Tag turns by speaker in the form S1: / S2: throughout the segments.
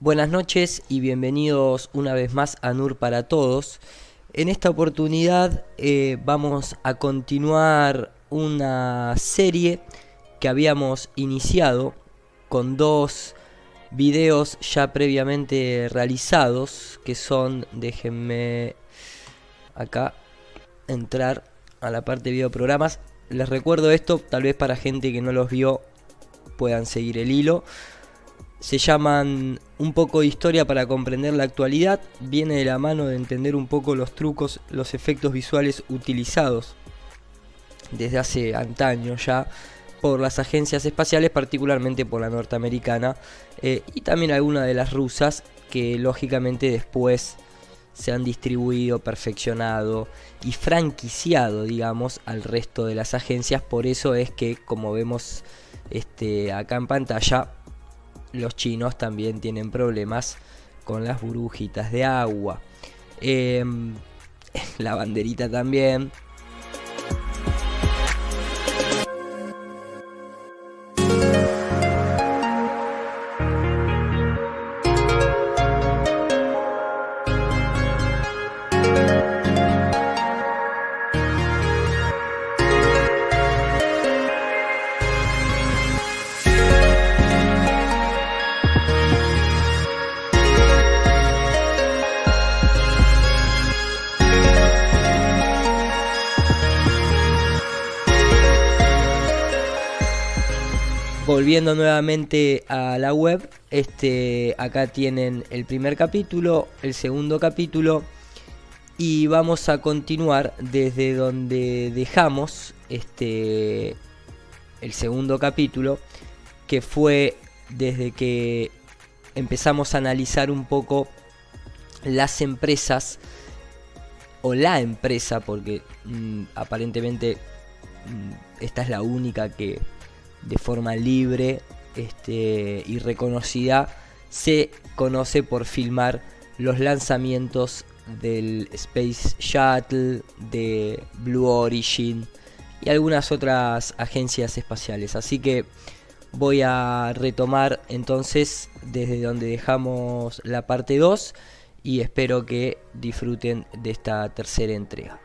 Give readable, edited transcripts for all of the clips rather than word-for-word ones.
S1: Buenas noches y bienvenidos una vez más a NUR para Todos. En esta oportunidad vamos a continuar una serie que habíamos iniciado con dos videos ya previamente realizados, que son, déjenme acá entrar a la parte de videoprogramas. Les recuerdo esto, tal vez para gente que no los vio puedan seguir el hilo. Se llaman Un poco de historia para comprender la actualidad. Viene de la mano de entender un poco los trucos, los efectos visuales utilizados desde hace antaño ya por las agencias espaciales, particularmente por la norteamericana y también algunas de las rusas, que lógicamente después se han distribuido, perfeccionado y franquiciado, digamos, al resto de las agencias. Por eso es que, como vemos acá en pantalla, los chinos también tienen problemas con las burbujitas de agua. La banderita también. Volviendo nuevamente a la web, acá tienen el primer capítulo, el segundo capítulo, y vamos a continuar desde donde dejamos el segundo capítulo, que fue desde que empezamos a analizar un poco las empresas, o la empresa, porque aparentemente esta es la única que de forma libre y reconocida se conoce por filmar los lanzamientos del Space Shuttle, de Blue Origin y algunas otras agencias espaciales. Así que voy a retomar entonces desde donde dejamos la parte 2 y espero que disfruten de esta tercera entrega.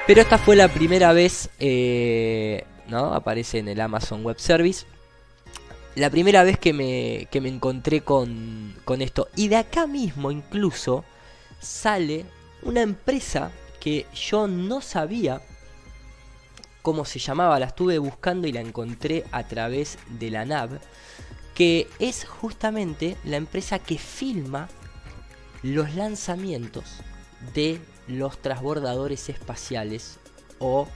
S1: Pero esta fue la primera vez, ¿no? Aparece en el Amazon Web Service. La primera vez que me encontré con esto. Y de acá mismo incluso sale una empresa que yo no sabía cómo se llamaba. La estuve buscando y la encontré a través de la NAV. Que es justamente la empresa que filma los lanzamientos de los transbordadores espaciales o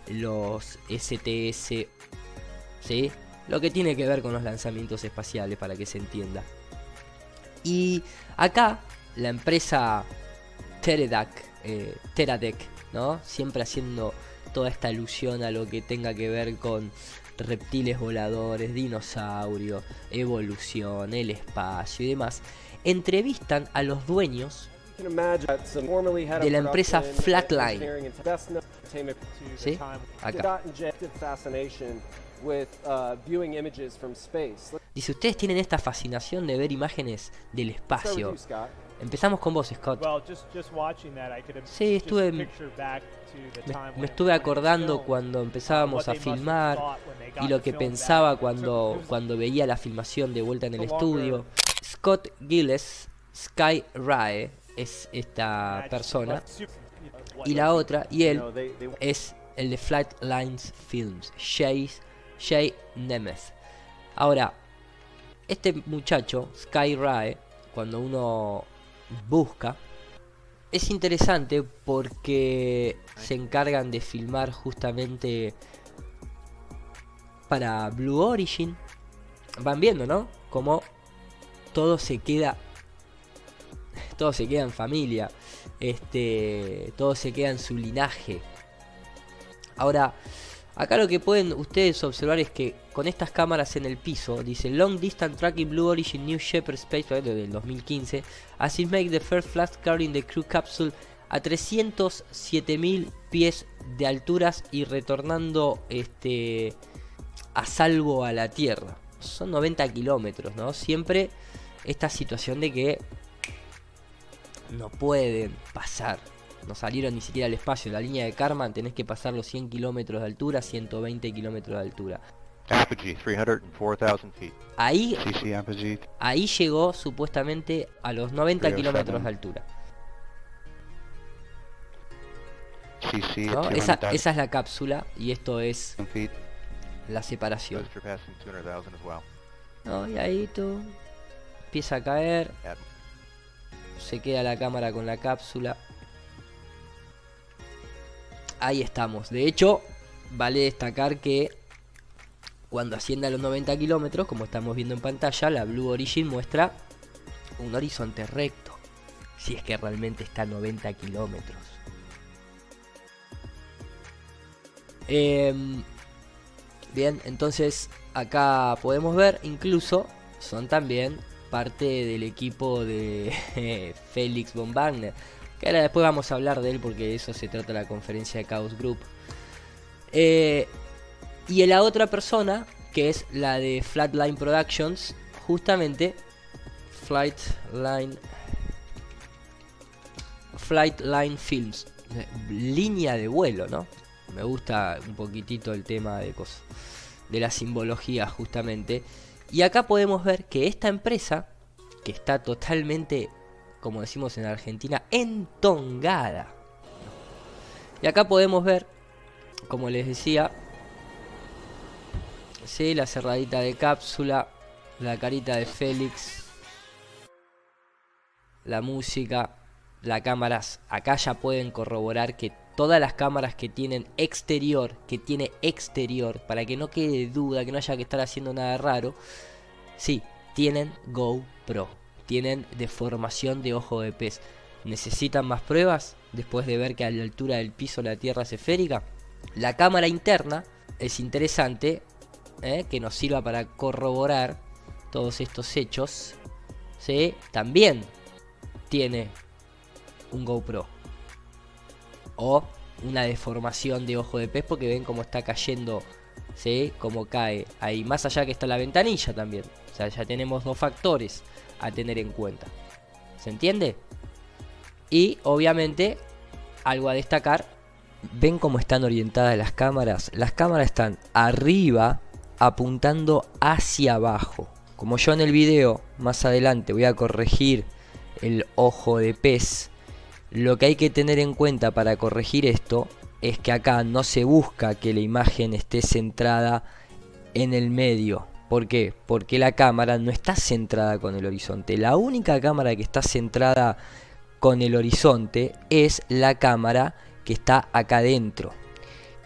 S1: los STS, ¿sí? Lo que tiene que ver con los lanzamientos espaciales, para que se entienda. Y acá la empresa Teradek, ¿no? Siempre haciendo toda esta alusión a lo que tenga que ver con reptiles voladores, dinosaurios, evolución, el espacio y demás. Entrevistan a los dueños de la empresa Flatline. ¿Sí? Acá. Dice, ustedes tienen esta fascinación de ver imágenes del espacio. Empezamos con vos, Scott. Sí, me estuve acordando cuando empezábamos a filmar y lo que pensaba cuando veía la filmación de vuelta en el estudio. Scott Gillis, Sky Rae, es esta persona. Y la otra, y él, es el de Flightlines Films, Jay Nemeth. Ahora, este muchacho, Sky Rae, cuando uno busca, es interesante porque se encargan de filmar justamente para Blue Origin. Van viendo, ¿no? Como todo se queda en familia, todo se queda en su linaje. Ahora, acá lo que pueden ustedes observar es que con estas cámaras en el piso, dice Long Distance Tracking Blue Origin New Shepard Space del 2015, as it make the first flight carrying the crew capsule a 307.000 pies de alturas y retornando a salvo a la Tierra. Son 90 kilómetros, ¿no? Siempre esta situación de que no pueden pasar. No salieron ni siquiera al espacio. La línea de Kármán tenés que pasar los 100 kilómetros de altura, 120 kilómetros de altura.
S2: Apogee, 304,000 feet.
S1: Ahí llegó supuestamente a los 90 kilómetros de altura. ¿No? Esa es la cápsula y esto es la separación. ¿No? Y ahí tú empieza a caer. Se queda la cámara con la cápsula. Ahí estamos. De hecho, vale destacar que cuando asciende a los 90 kilómetros, como estamos viendo en pantalla, la Blue Origin muestra un horizonte recto. Si es que realmente está a 90 kilómetros. Bien, entonces acá podemos ver, incluso son también parte del equipo de Felix von Wagner, que ahora después vamos a hablar de él porque de eso se trata la conferencia de Chaos Group. Y la otra persona, que es la de Flatline Productions, justamente Flightline Films, línea de vuelo, ¿no? Me gusta un poquitito el tema de cosas, de la simbología justamente. Y acá podemos ver que esta empresa, que está totalmente, como decimos en Argentina, entongada. Y acá podemos ver, como les decía, ¿sí? La cerradita de cápsula, la carita de Félix, la música, las cámaras. Acá ya pueden corroborar que todas las cámaras que tiene exterior, para que no quede duda, que no haya que estar haciendo nada raro, sí, tienen GoPro, tienen deformación de ojo de pez. ¿Necesitan más pruebas? Después de ver que a la altura del piso la Tierra es esférica. La cámara interna es interesante, que nos sirva para corroborar todos estos hechos. ¿Sí? También tiene un GoPro o una deformación de ojo de pez, porque ven cómo está cayendo, ¿sí? Cómo cae ahí, más allá que está la ventanilla también. O sea, ya tenemos dos factores a tener en cuenta. ¿Se entiende? Y obviamente algo a destacar, ven cómo están orientadas las cámaras. Las cámaras están arriba apuntando hacia abajo. Como yo en el video más adelante voy a corregir el ojo de pez, lo que hay que tener en cuenta para corregir esto es que acá no se busca que la imagen esté centrada en el medio. ¿Por qué? Porque la cámara no está centrada con el horizonte. La única cámara que está centrada con el horizonte es la cámara que está acá adentro,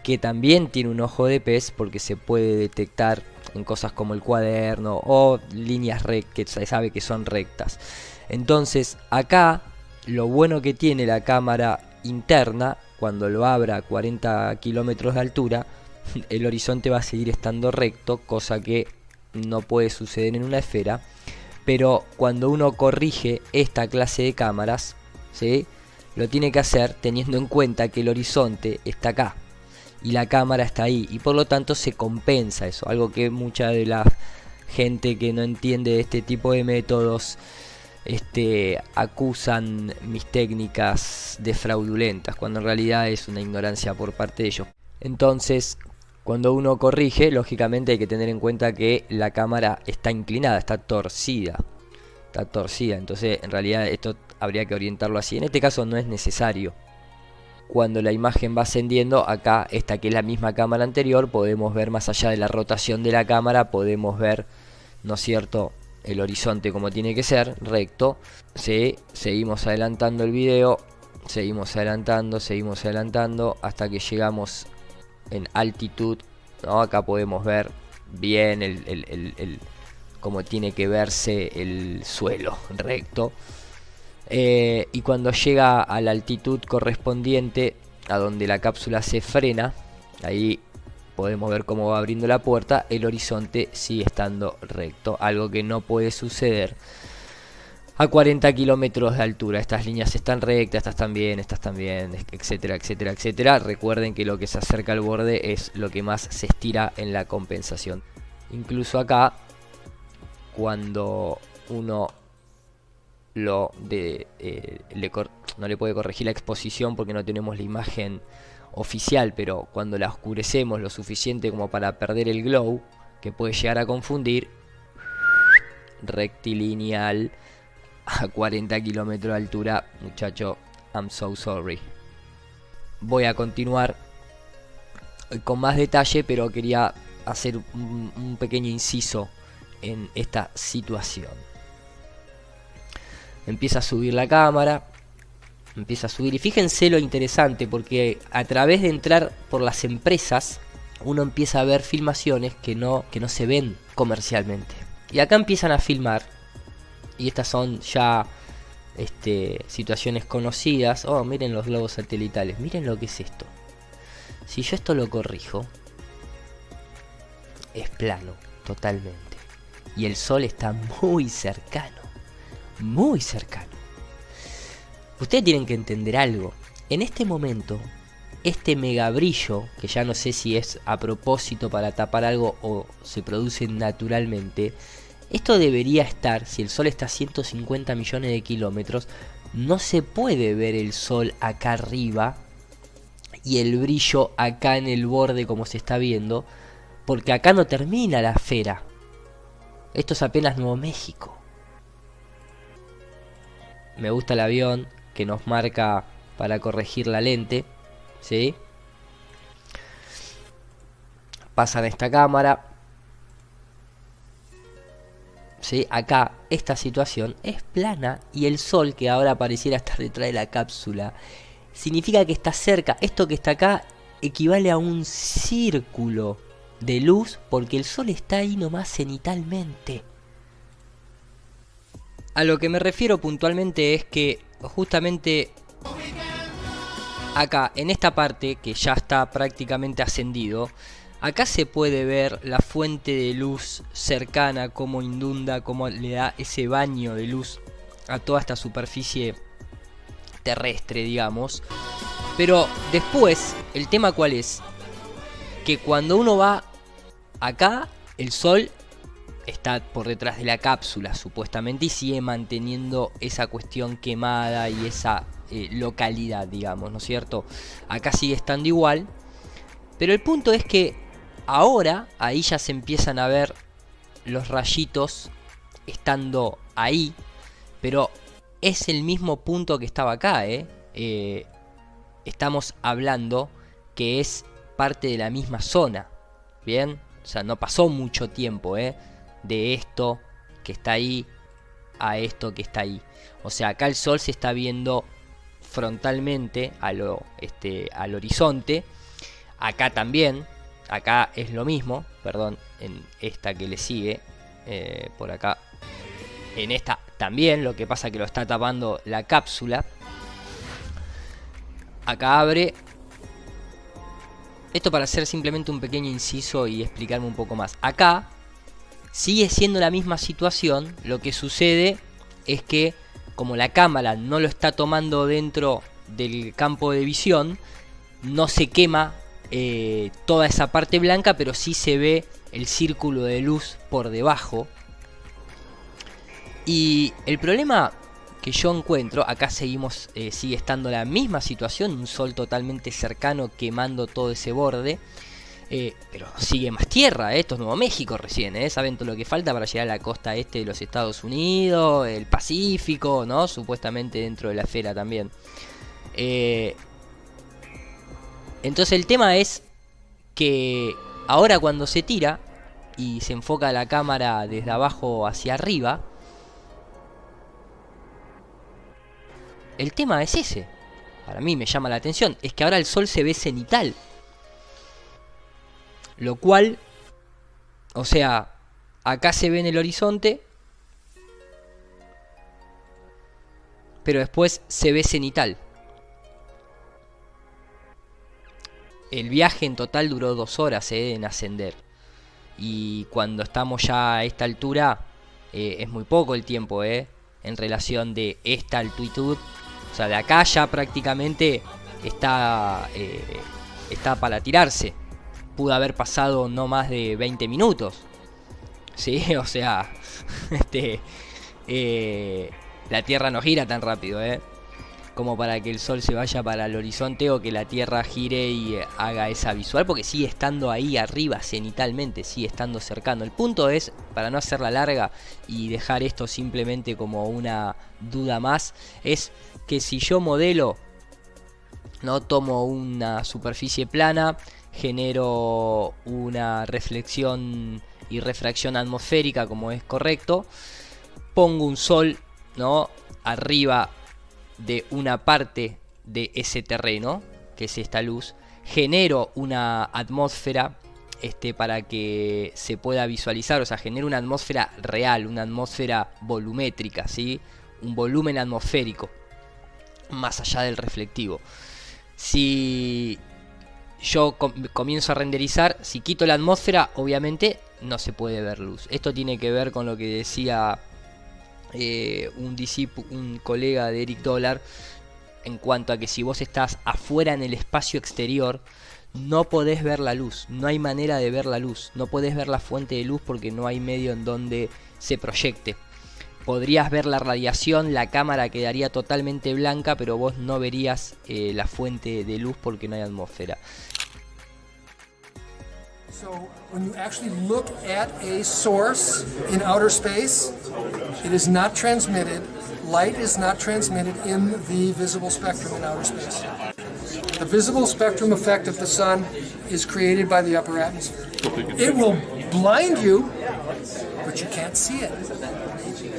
S1: que también tiene un ojo de pez porque se puede detectar en cosas como el cuaderno o líneas rectas, que se sabe que son rectas. Entonces acá lo bueno que tiene la cámara interna, cuando lo abra a 40 kilómetros de altura, el horizonte va a seguir estando recto, cosa que no puede suceder en una esfera. Pero cuando uno corrige esta clase de cámaras, ¿sí?, lo tiene que hacer teniendo en cuenta que el horizonte está acá y la cámara está ahí, y por lo tanto se compensa eso, algo que mucha de la gente que no entiende de este tipo de métodos acusan mis técnicas de fraudulentas, cuando en realidad es una ignorancia por parte de ellos. Entonces, cuando uno corrige, lógicamente hay que tener en cuenta que la cámara está inclinada, está torcida. Entonces en realidad esto habría que orientarlo así. En este caso no es necesario. Cuando la imagen va ascendiendo, acá esta que es la misma cámara anterior, podemos ver más allá de la rotación de la cámara, podemos ver, ¿no es cierto?, el horizonte como tiene que ser, recto. Sí, seguimos adelantando el video, seguimos adelantando hasta que llegamos en altitud, ¿no? Acá podemos ver bien cómo tiene que verse el suelo recto. Y cuando llega a la altitud correspondiente a donde la cápsula se frena, ahí podemos ver cómo va abriendo la puerta, el horizonte sigue estando recto, algo que no puede suceder a 40 kilómetros de altura. Estas líneas están rectas, estas también, etcétera, etcétera, etcétera. Recuerden que lo que se acerca al borde es lo que más se estira en la compensación. Incluso acá, cuando uno no le puede corregir la exposición porque no tenemos la imagen oficial, pero cuando la oscurecemos lo suficiente como para perder el glow, que puede llegar a confundir, rectilineal a 40 kilómetros de altura, muchacho, I'm so sorry. Voy a continuar con más detalle, pero quería hacer un pequeño inciso en esta situación. Empieza a subir la cámara, y fíjense lo interesante, porque a través de entrar por las empresas uno empieza a ver filmaciones que no se ven comercialmente, y acá empiezan a filmar, y estas son ya situaciones conocidas. Oh, miren los globos satelitales, miren lo que es esto. Si yo esto lo corrijo, es plano totalmente, y el sol está muy cercano. Ustedes tienen que entender algo. En este momento, este mega brillo, que ya no sé si es a propósito para tapar algo o se produce naturalmente, esto debería estar, si el sol está a 150 millones de kilómetros, no se puede ver el sol acá arriba y el brillo acá en el borde como se está viendo, porque acá no termina la esfera. Esto es apenas Nuevo México. Me gusta el avión que nos marca para corregir la lente, ¿sí? Pasan a esta cámara, ¿sí? Acá esta situación es plana, y el sol, que ahora pareciera estar detrás de la cápsula, significa que está cerca. Esto que está acá equivale a un círculo de luz, porque el sol está ahí nomás cenitalmente. A lo que me refiero puntualmente es que justamente acá, en esta parte que ya está prácticamente ascendido, acá se puede ver la fuente de luz cercana, cómo inunda, cómo le da ese baño de luz a toda esta superficie terrestre, digamos. Pero después, el tema cuál es, que cuando uno va acá, el sol está por detrás de la cápsula supuestamente, y sigue manteniendo esa cuestión quemada y esa localidad, digamos, ¿no es cierto? Acá sigue estando igual, pero el punto es que ahora ahí ya se empiezan a ver los rayitos estando ahí, pero es el mismo punto que estaba acá, estamos hablando que es parte de la misma zona, ¿bien? O sea, no pasó mucho tiempo, de esto que está ahí a esto que está ahí. O sea, acá el sol se está viendo frontalmente al horizonte. Acá también, acá es lo mismo, perdón, en esta que le sigue, por acá, en esta también, lo que pasa que lo está tapando la cápsula. acá abre. Esto para hacer simplemente un pequeño inciso y explicarme un poco más. Acá sigue siendo la misma situación. Lo que sucede es que como la cámara no lo está tomando dentro del campo de visión, no se quema toda esa parte blanca, pero sí se ve el círculo de luz por debajo. Y el problema que yo encuentro, acá seguimos, sigue estando la misma situación, un sol totalmente cercano quemando todo ese borde, pero sigue más tierra, esto es Nuevo México recién, saben todo lo que falta para llegar a la costa este de los Estados Unidos, el Pacífico, ¿no? Supuestamente dentro de la esfera también. Entonces el tema es que ahora cuando se tira y se enfoca la cámara desde abajo hacia arriba, el tema es ese. Para mí me llama la atención. Es que ahora el sol se ve cenital. Lo cual, o sea, acá se ve en el horizonte, pero después se ve cenital. El viaje en total duró 2 horas en ascender. Y cuando estamos ya a esta altura, es muy poco el tiempo, en relación de esta altitud. O sea, de acá ya prácticamente está para tirarse. Pudo haber pasado no más de 20 minutos. Sí, o sea, la Tierra no gira tan rápido, como para que el sol se vaya para el horizonte o que la Tierra gire y haga esa visual, porque sigue estando ahí arriba cenitalmente, sigue estando cercano. El punto es, para no hacerla larga y dejar esto simplemente como una duda más, es que si yo modelo, no tomo una superficie plana, genero una reflexión y refracción atmosférica como es correcto, pongo un sol, ¿no?, arriba de una parte de ese terreno, que es esta luz, genero una atmósfera para que se pueda visualizar, o sea, genero una atmósfera real, una atmósfera volumétrica, ¿sí? Un volumen atmosférico, más allá del reflectivo. Si yo comienzo a renderizar, si quito la atmósfera, obviamente no se puede ver luz. Esto tiene que ver con lo que decía un colega de Eric Dollar, en cuanto a que si vos estás afuera en el espacio exterior, no podés ver la luz, no hay manera de ver la luz, no podés ver la fuente de luz porque no hay medio en donde se proyecte. Podrías ver la radiación, la cámara quedaría totalmente blanca, pero vos no verías la fuente de luz porque no hay atmósfera.
S3: So when you actually look at a source in outer space, it is not transmitted. Light is not transmitted in the visible spectrum in outer space. The visible spectrum effect of the sun is created by the upper atmosphere. It will blind you, but you can't see it.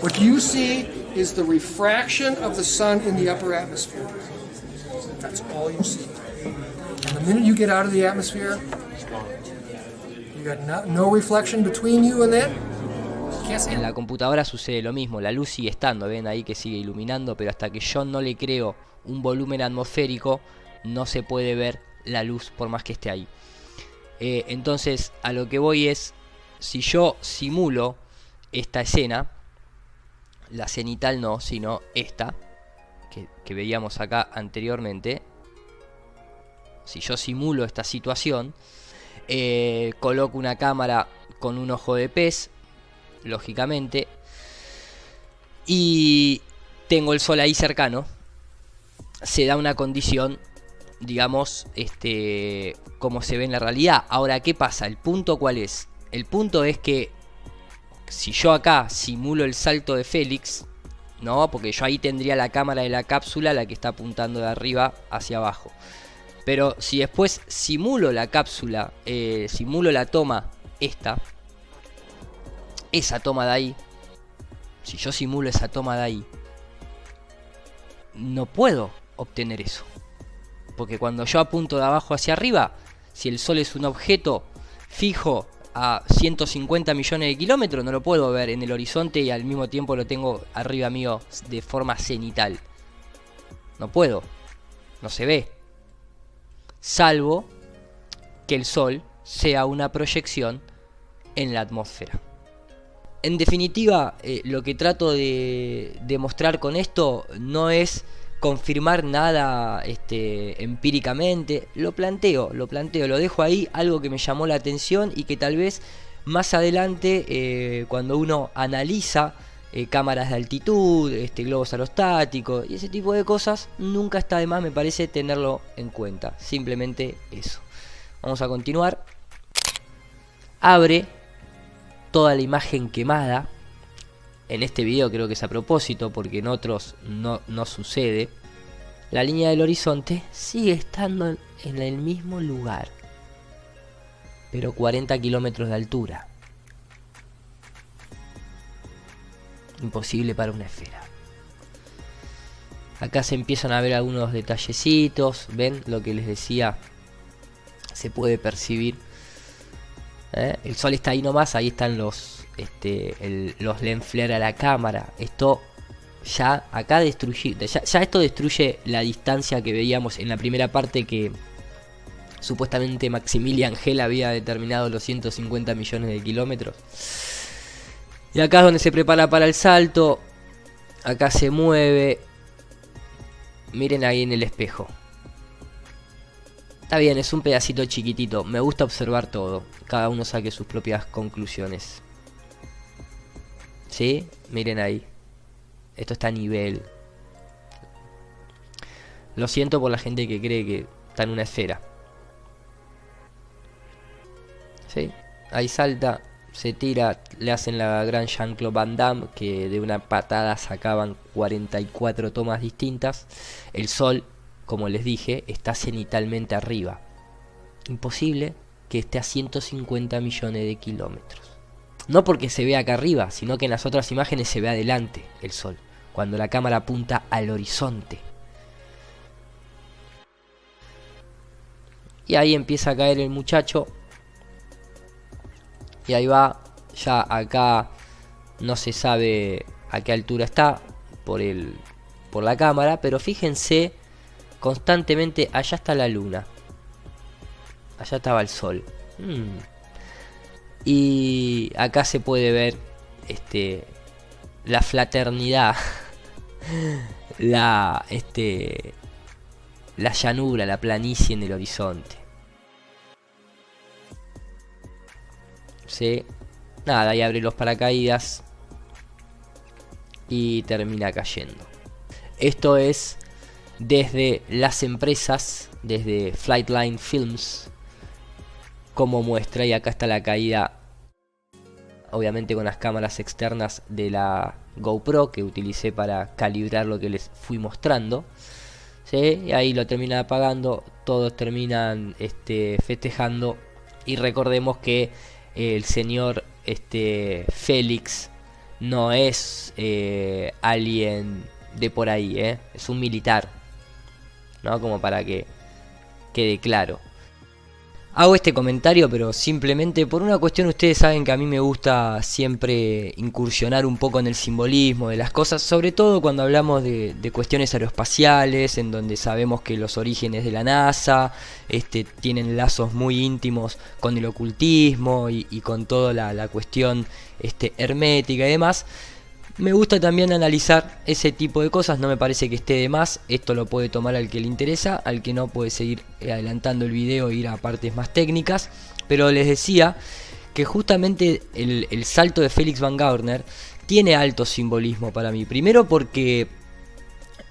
S3: What you see is the refraction of the sun in the upper atmosphere. That's all you see. And the minute you get out of the atmosphere, you got no reflection between you and that.
S1: En la computadora sucede lo mismo, la luz sigue estando, ven ahí que sigue iluminando, pero hasta que yo no le creo un volumen atmosférico, no se puede ver la luz por más que esté ahí. Entonces, a lo que voy es, si yo simulo esta escena, la cenital no, sino esta, que veíamos acá anteriormente, si yo simulo esta situación, coloco una cámara con un ojo de pez, lógicamente, y tengo el sol ahí cercano, se da una condición, digamos, como se ve en la realidad. Ahora, ¿qué pasa? ¿El punto cuál es? El punto es que si yo acá simulo el salto de Félix, ¿no? Porque yo ahí tendría la cámara de la cápsula, la que está apuntando de arriba hacia abajo. Pero si después simulo la cápsula, simulo la toma esa toma de ahí, si yo simulo esa toma de ahí, no puedo obtener eso. Porque cuando yo apunto de abajo hacia arriba, si el sol es un objeto fijo a 150 millones de kilómetros, no lo puedo ver en el horizonte y al mismo tiempo lo tengo arriba mío de forma cenital. No puedo, no se ve. salvo que el Sol sea una proyección en la atmósfera. En definitiva, lo que trato de demostrar con esto no es confirmar nada empíricamente. Lo planteo, lo dejo ahí, algo que me llamó la atención y que tal vez más adelante, cuando uno analiza cámaras de altitud, globos aerostáticos y ese tipo de cosas, nunca está de más, me parece, tenerlo en cuenta. Simplemente eso. Vamos a continuar. Abre toda la imagen quemada. En este video creo que es a propósito, porque en otros no sucede. La línea del horizonte sigue estando en el mismo lugar, pero 40 kilómetros de altura. Imposible para una esfera. Acá se empiezan a ver algunos detallecitos. ¿Ven lo que les decía? Se puede percibir. El Sol está ahí nomás. Ahí están los lens flare a la cámara. Esto ya acá destruye. Ya esto destruye la distancia que veíamos en la primera parte, que supuestamente Maximilian Gell había determinado los 150 millones de kilómetros. Y acá es donde se prepara para el salto. Acá se mueve. Miren ahí en el espejo. Está bien, es un pedacito chiquitito. Me gusta observar todo. Cada uno saque sus propias conclusiones. ¿Sí? Miren ahí. Esto está a nivel. Lo siento por la gente que cree que está en una esfera. ¿Sí? Ahí salta. Se tira, le hacen la gran Jean-Claude Van Damme, que de una patada sacaban 44 tomas distintas. El Sol, como les dije, está cenitalmente arriba. Imposible que esté a 150 millones de kilómetros. No porque se vea acá arriba, sino que en las otras imágenes se ve adelante el Sol, cuando la cámara apunta al horizonte. Y ahí empieza a caer el muchacho. Y ahí va, ya acá no se sabe a qué altura está por la cámara, pero fíjense constantemente, allá está la luna, allá estaba el Sol. Y acá se puede ver la fraternidad, la llanura, la planicie en el horizonte. ¿Sí? Nada, ahí abre los paracaídas y termina cayendo. Esto es desde las empresas, desde Flightline Films, como muestra. Y acá está la caída, obviamente con las cámaras externas de la GoPro que utilicé para calibrar lo que les fui mostrando. ¿Sí? Y ahí lo terminan apagando, todos terminan festejando. Y recordemos que el señor Félix no es alguien de por ahí, es un militar, ¿no? Como para que quede claro. Hago este comentario, pero simplemente por una cuestión. Ustedes saben que a mí me gusta siempre incursionar un poco en el simbolismo de las cosas, sobre todo cuando hablamos de cuestiones aeroespaciales, en donde sabemos que los orígenes de la NASA tienen lazos muy íntimos con el ocultismo y con toda la cuestión hermética y demás. Me gusta también analizar ese tipo de cosas, no me parece que esté de más. Esto lo puede tomar al que le interesa, al que no puede seguir adelantando el video e ir a partes más técnicas. Pero les decía que justamente el salto de Felix Van Gaertner tiene alto simbolismo para mí. Primero porque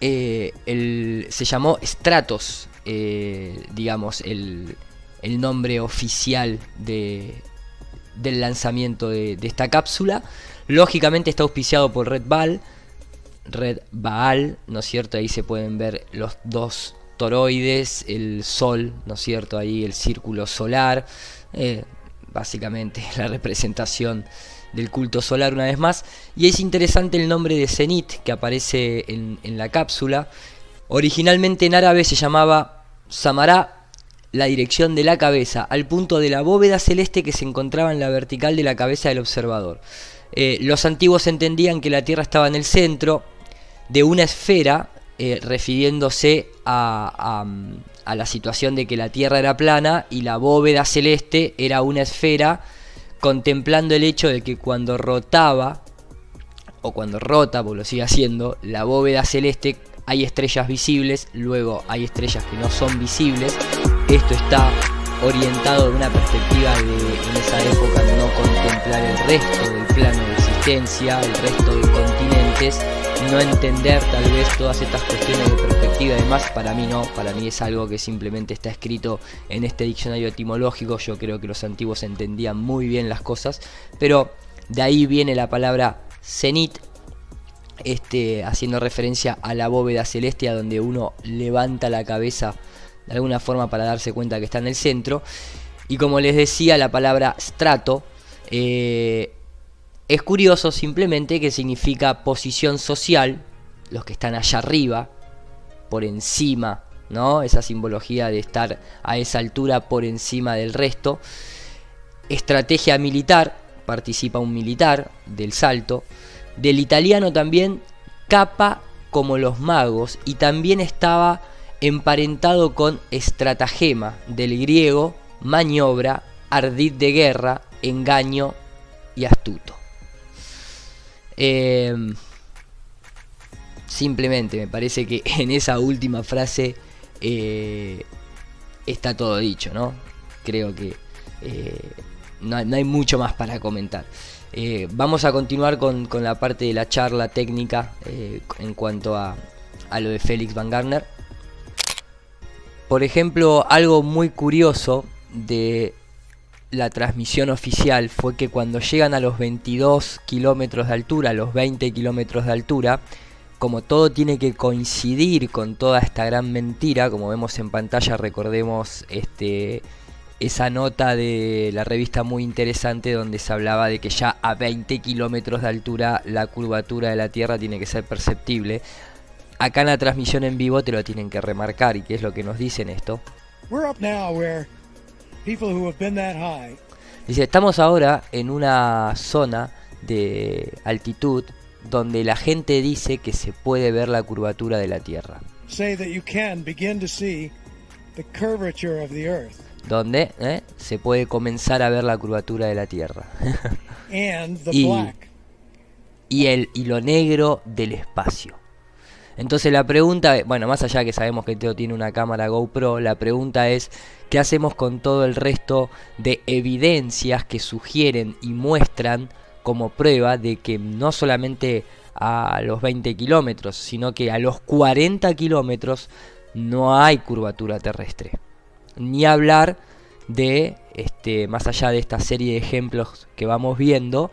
S1: se llamó Stratos, digamos, el nombre oficial del lanzamiento de esta cápsula. Lógicamente está auspiciado por Red Baal, ¿no es cierto? Ahí se pueden ver los dos toroides, el Sol, ¿no es cierto? Ahí el círculo solar, básicamente la representación del culto solar una vez más. Y es interesante el nombre de Zenit que aparece en la cápsula. Originalmente en árabe se llamaba Samará, la dirección de la cabeza, al punto de la bóveda celeste que se encontraba en la vertical de la cabeza del observador. Los antiguos entendían que la Tierra estaba en el centro de una esfera refiriéndose a la situación de que la Tierra era plana y la bóveda celeste era una esfera, contemplando el hecho de que cuando rotaba, o cuando rota, porque lo sigue haciendo, la bóveda celeste, hay estrellas visibles, luego hay estrellas que no son visibles. Esto está orientado de una perspectiva de, en esa época, no contemplar el resto del plano de existencia, el resto de continentes, no entender tal vez todas estas cuestiones de perspectiva y demás. Para mí no, para mí es algo que simplemente está escrito en este diccionario etimológico. Yo creo que los antiguos entendían muy bien las cosas, pero de ahí viene la palabra cenit, haciendo referencia a la bóveda celeste, a donde uno levanta la cabeza de alguna forma para darse cuenta que está en el centro. Y como les decía, la palabra strato es curioso simplemente que significa posición social, los que están allá arriba, por encima, ¿no? Esa simbología de estar a esa altura por encima del resto. Estrategia militar, participa un militar del salto. Del italiano también, capa, como los magos, y también estaba emparentado con estratagema, del griego maniobra, ardid de guerra, engaño y astuto. Simplemente me parece que en esa última frase está todo dicho, ¿no? Creo que no hay mucho más para comentar. Vamos a continuar con la parte de la charla técnica en cuanto a lo de Felix Van Garner. Por ejemplo, algo muy curioso de la transmisión oficial fue que cuando llegan a los 22 kilómetros de altura, a los 20 kilómetros de altura, como todo tiene que coincidir con toda esta gran mentira, como vemos en pantalla, recordemos esa nota de la revista Muy Interesante, donde se hablaba de que ya a 20 kilómetros de altura la curvatura de la Tierra tiene que ser perceptible. Acá en la transmisión en vivo te lo tienen que remarcar. ¿Y qué es lo que nos dicen esto? Dice, estamos ahora en una zona de altitud donde la gente dice que se puede ver la curvatura de la Tierra. Donde se puede comenzar a ver la curvatura de la Tierra. y lo negro del espacio. Entonces la pregunta, bueno, más allá que sabemos que Teo tiene una cámara GoPro, la pregunta es, ¿qué hacemos con todo el resto de evidencias que sugieren y muestran como prueba de que no solamente a los 20 kilómetros, sino que a los 40 kilómetros no hay curvatura terrestre? Ni hablar de, más allá de esta serie de ejemplos que vamos viendo,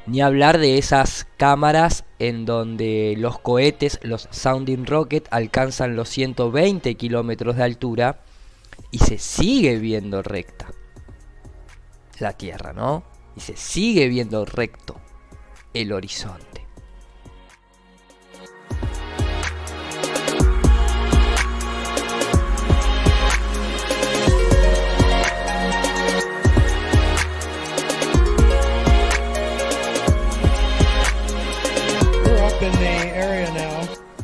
S1: ni hablar de esas cámaras en donde los cohetes, los Sounding Rocket, alcanzan los 120 kilómetros de altura y se sigue viendo recta la Tierra, ¿no? Y se sigue viendo recto el horizonte.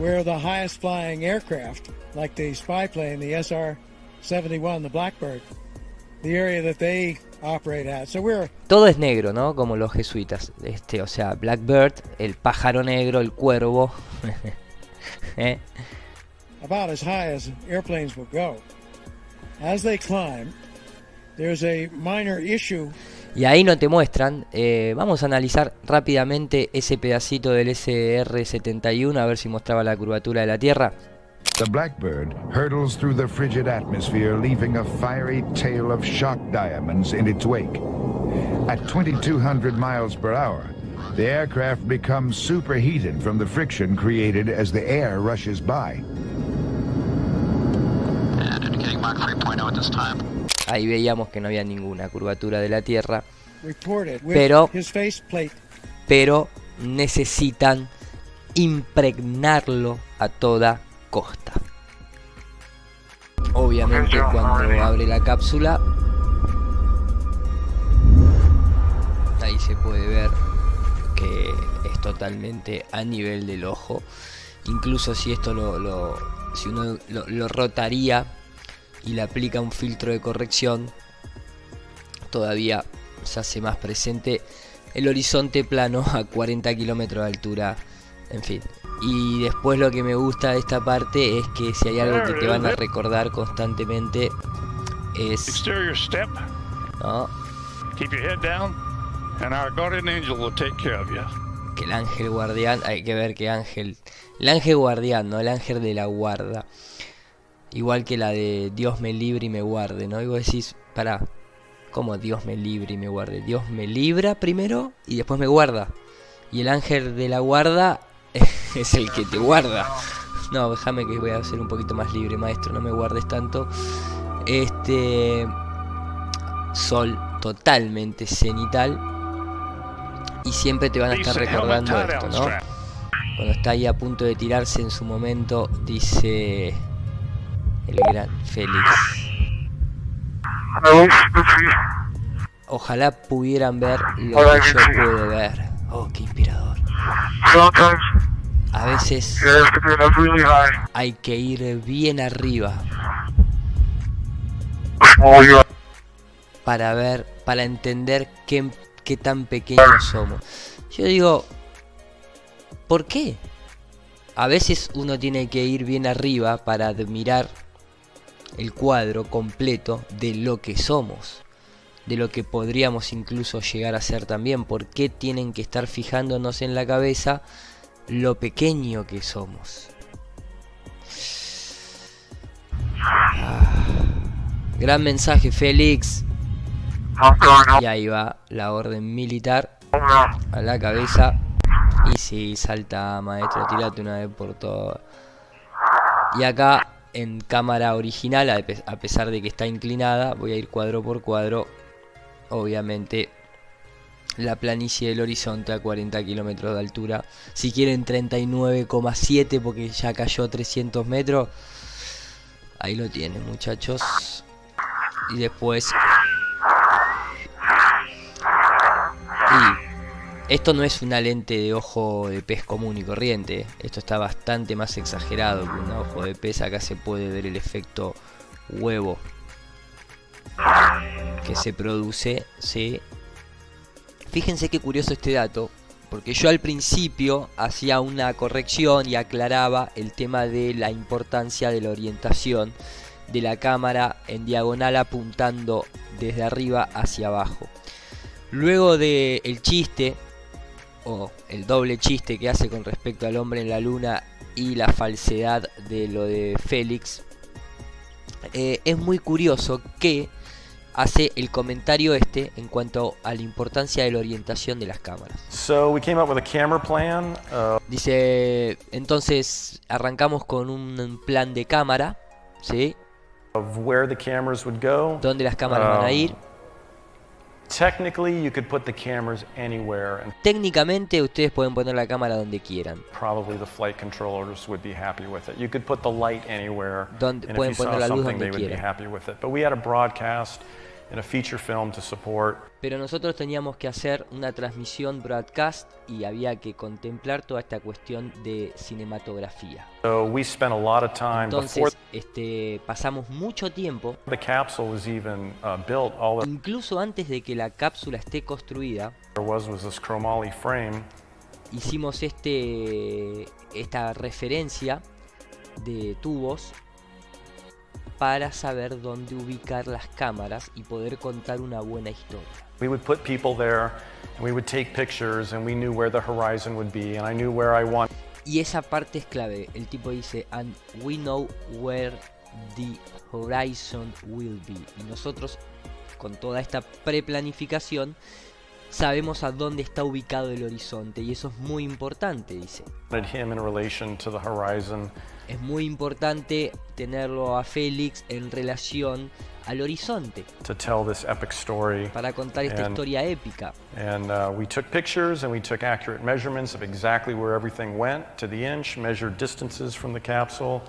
S4: Where the highest flying aircraft, like the spy plane, the SR-71, the Blackbird, the area that they operate at. So
S1: todo es negro, ¿no? Como los jesuitas. O sea, Blackbird, el pájaro negro, el cuervo.
S4: About as high as airplanes will go. As they climb, there's a minor issue.
S1: Y ahí no te muestran. Vamos a analizar rápidamente ese pedacito del SR-71 a ver si mostraba la curvatura de la Tierra.
S5: The Blackbird hurtles through the frigid atmosphere, leaving a fiery tail of shock diamonds in its wake. At 2,200 miles per hour, the aircraft becomes superheated from the friction created as the air rushes by.
S2: And indicating Mach 3.0 at this time.
S1: Ahí veíamos que no había ninguna curvatura de la Tierra, pero necesitan impregnarlo a toda costa. Obviamente cuando abre la cápsula, ahí se puede ver que es totalmente a nivel del ojo. Incluso si esto si uno lo rotaría y le aplica un filtro de corrección, todavía se hace más presente el horizonte plano a 40 kilómetros de altura. En fin. Y después lo que me gusta de esta parte es que si hay algo que te van a recordar constantemente es...
S6: Exterior step.
S1: ¿no?
S6: Keep your head down, and our guardian angel will take care of you.
S1: Que el ángel guardián, hay que ver que el ángel guardián, no el ángel de la guarda, igual que la de Dios me libre y me guarde, ¿no? Y vos decís, pará, ¿cómo Dios me libre y me guarde? Dios me libra primero y después me guarda, y el ángel de la guarda es el que te guarda. No, déjame que voy a ser un poquito más libre, maestro, no me guardes tanto. Sol totalmente cenital. Y siempre te van a estar recordando esto, ¿no? Cuando está ahí a punto de tirarse en su momento, dice el gran Félix. Ojalá pudieran ver lo que yo puedo ver. Oh, qué inspirador. A veces hay que ir bien arriba para ver, para entender qué tan pequeños somos. Yo digo, ¿por qué? A veces uno tiene que ir bien arriba para admirar el cuadro completo de lo que somos, de lo que podríamos incluso llegar a ser también. ¿Por qué tienen que estar fijándonos en la cabeza lo pequeño que somos? Gran mensaje, Félix. Y ahí va la orden militar a la cabeza. Y si salta, maestro, tirate una vez por todas. Y acá en cámara original, a pesar de que está inclinada, voy a ir cuadro por cuadro. Obviamente la planicie del horizonte a 40 kilómetros de altura. Si quieren 39,7 porque ya cayó 300 metros. Ahí lo tienen, muchachos. Y después... Y esto no es una lente de ojo de pez común y corriente. Esto está bastante más exagerado que un ojo de pez. Acá se puede ver el efecto huevo que se produce, ¿sí? Fíjense qué curioso este dato, porque yo al principio hacía una corrección y aclaraba el tema de la importancia de la orientación de la cámara en diagonal apuntando desde arriba hacia abajo. Luego de el chiste o el doble chiste que hace con respecto al hombre en la luna y la falsedad de lo de Félix, es muy curioso que hace el comentario en cuanto a la importancia de la orientación de las cámaras.
S7: So we came up with a camera plan.
S1: Dice, entonces arrancamos con un plan de cámara, ¿sí?
S7: Of where the cameras would go.
S1: Dónde las cámaras van a ir.
S7: Technically, you could put the cameras anywhere, and
S1: Técnicamente ustedes pueden poner la cámara donde quieran.
S7: probably the flight controllers would be happy with it. You could put the light anywhere,
S1: Donde-
S7: and if
S1: pueden
S7: you saw
S1: poner la luz
S7: something,
S1: donde
S7: they would be
S1: quieran.
S7: happy with it. But we had a broadcast and a feature film to support.
S1: Pero nosotros teníamos que hacer una transmisión broadcast y había que contemplar toda esta cuestión de cinematografía.
S7: So we spent a lot of time before
S1: Entonces, pasamos mucho tiempo,
S7: the capsule was even built. All that
S1: incluso antes de que la cápsula esté construida,
S7: there was this chromoly frame.
S1: hicimos esta referencia de tubos para saber dónde ubicar las cámaras y poder contar una buena historia.
S7: We would put people there, and we would take pictures, and we knew where the horizon would be, and I knew where I want.
S1: Y esa parte es clave. El tipo dice, and we know where the horizon will be. Y nosotros, con toda esta preplanificación, sabemos a dónde está ubicado el horizonte. Y eso es muy importante, dice.
S7: Him in relation to the horizon.
S1: Es muy importante tenerlo a Félix en relación al horizonte
S7: To tell this epic story.
S1: para contar esta
S7: And-
S1: historia épica.
S7: And we took pictures and we took accurate measurements of exactly where everything went to the inch, measured distances from the capsule.